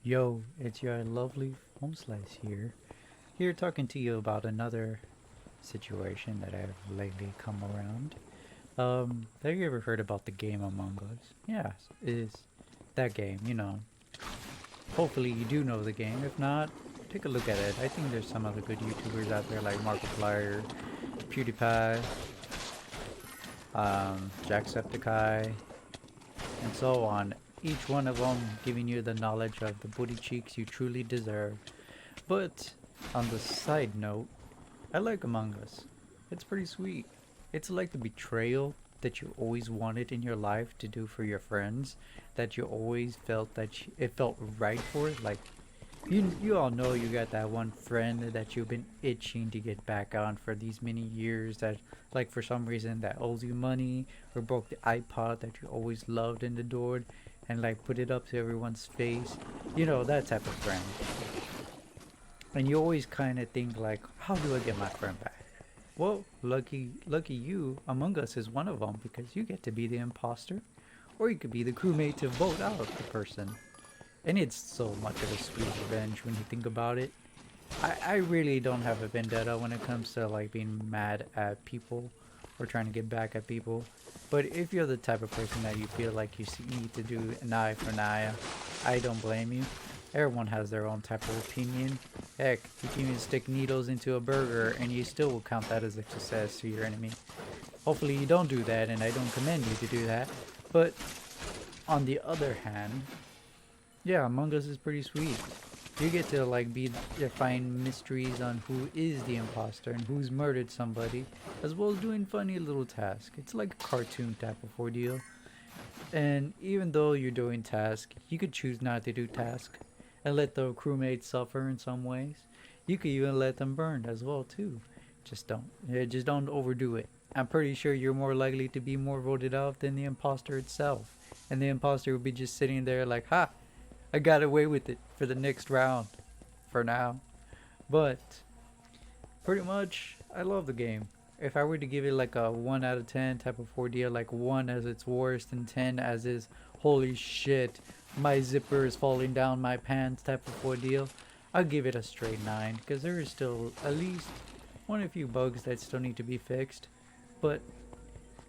Yo, it's your lovely home slice here. Here talking to you about another situation that I've lately come around. Have you ever heard about the game Among Us? Yeah, is that game, Hopefully you do know the game. If not, take a look at it. I think there's some other good YouTubers out there like Markiplier, PewDiePie, Jacksepticeye, and so on. Each one of them giving you the knowledge of the booty cheeks you truly deserve. But on the side note, I like Among Us. It's pretty sweet. It's like the betrayal that you always wanted in your life to do for your friends, that you always felt that it felt right for. Like you all know you got that one friend that you've been itching to get back on for these many years that like for some reason that owes you money or broke the iPod that you always loved and adored and like put it up to everyone's face. You know, that type of friend. And you always kind of think like, how do I get my friend back? Well, lucky you, Among Us is one of them because you get to be the imposter, or you could be the crewmate to vote out the person. And it's so much of a sweet revenge when you think about it. I really don't have a vendetta when it comes to like being mad at people or trying to get back at people. But if you're the type of person that you feel like need to do an eye for an eye, I don't blame you. Everyone has their own type of opinion. Heck, you can even stick needles into a burger and you still will count that as a success to your enemy. Hopefully you don't do that, and I don't commend you to do that. But on the other hand, yeah, Among Us is pretty sweet. You get to like find mysteries on who is the imposter and who's murdered somebody, as well as doing funny little tasks. It's like a cartoon type of ordeal. And even though you're doing tasks, you could choose not to do tasks and let the crewmates suffer in some ways. You could even let them burn as well too. Just don't overdo it. I'm pretty sure you're more likely to be more voted out than the imposter itself. And the imposter will be just sitting there like, ha, I got away with it for the next round. For now. But pretty much, I love the game. If I were to give it like a 1 out of 10 type of ordeal, like 1 as its worst and 10 as is holy shit, my zipper is falling down my pants type of ordeal, I'll give it a straight 9 because there is still at least one or few bugs that still need to be fixed. But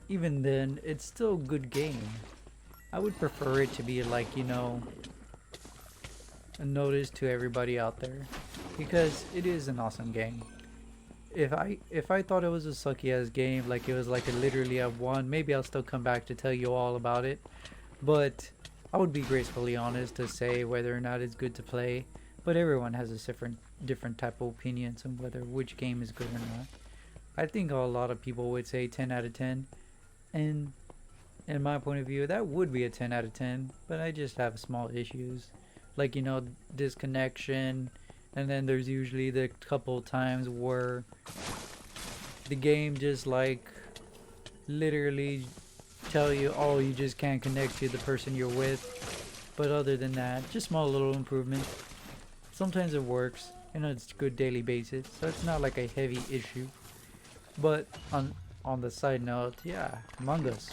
even then, it's still a good game. I would prefer it to be like, a notice to everybody out there because it is an awesome game. If I thought it was a sucky ass game, like it was like a literally a one, maybe I'll still come back to tell you all about it. But I would be gracefully honest to say whether or not it's good to play. But everyone has a different type of opinions on whether which game is good or not. I think a lot of people would say 10 out of 10, and in my point of view, that would be a 10 out of 10. But I just have small issues, like disconnection, and then there's usually the couple times where the game just like literally tell you, oh, you just can't connect to the person you're with. But other than that, just small little improvements. Sometimes it works, it's good daily basis, so it's not like a heavy issue. But on the side note, yeah, Among Us.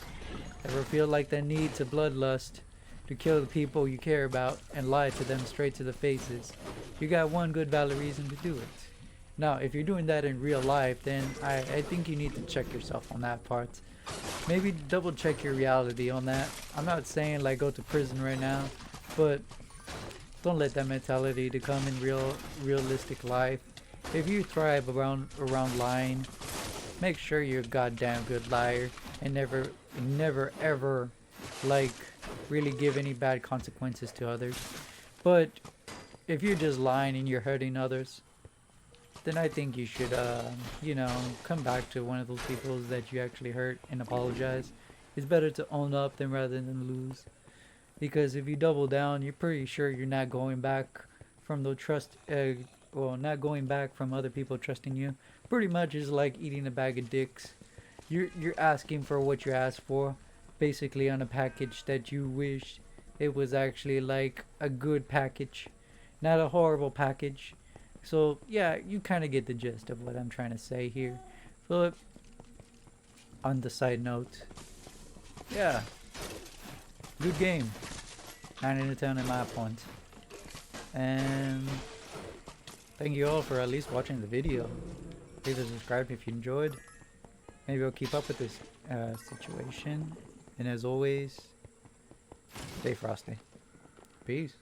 Ever feel like the need to bloodlust to kill the people you care about and lie to them straight to the faces? You got one good valid reason to do it. Now, if you're doing that in real life, then I think you need to check yourself on that part. Maybe double check your reality on that. I'm not saying like go to prison right now, but don't let that mentality to come in realistic life. If you thrive around lying, make sure you're a goddamn good liar and never ever like really give any bad consequences to others. But if you're just lying and you're hurting others, then I think you should, come back to one of those people that you actually hurt and apologize. It's better to own up than rather than lose. Because if you double down, you're pretty sure you're not going back from the not going back from other people trusting you. Pretty much is like eating a bag of dicks. You're asking for what you asked for, basically on a package that you wish it was actually like a good package, not a horrible package. So yeah, you kind of get the gist of what I'm trying to say here. So on the side note, yeah, good game. 9 out of 10 in my points. And thank you all for at least watching the video. Leave a subscribe if you enjoyed. Maybe I'll keep up with this situation. And as always, stay frosty. Peace.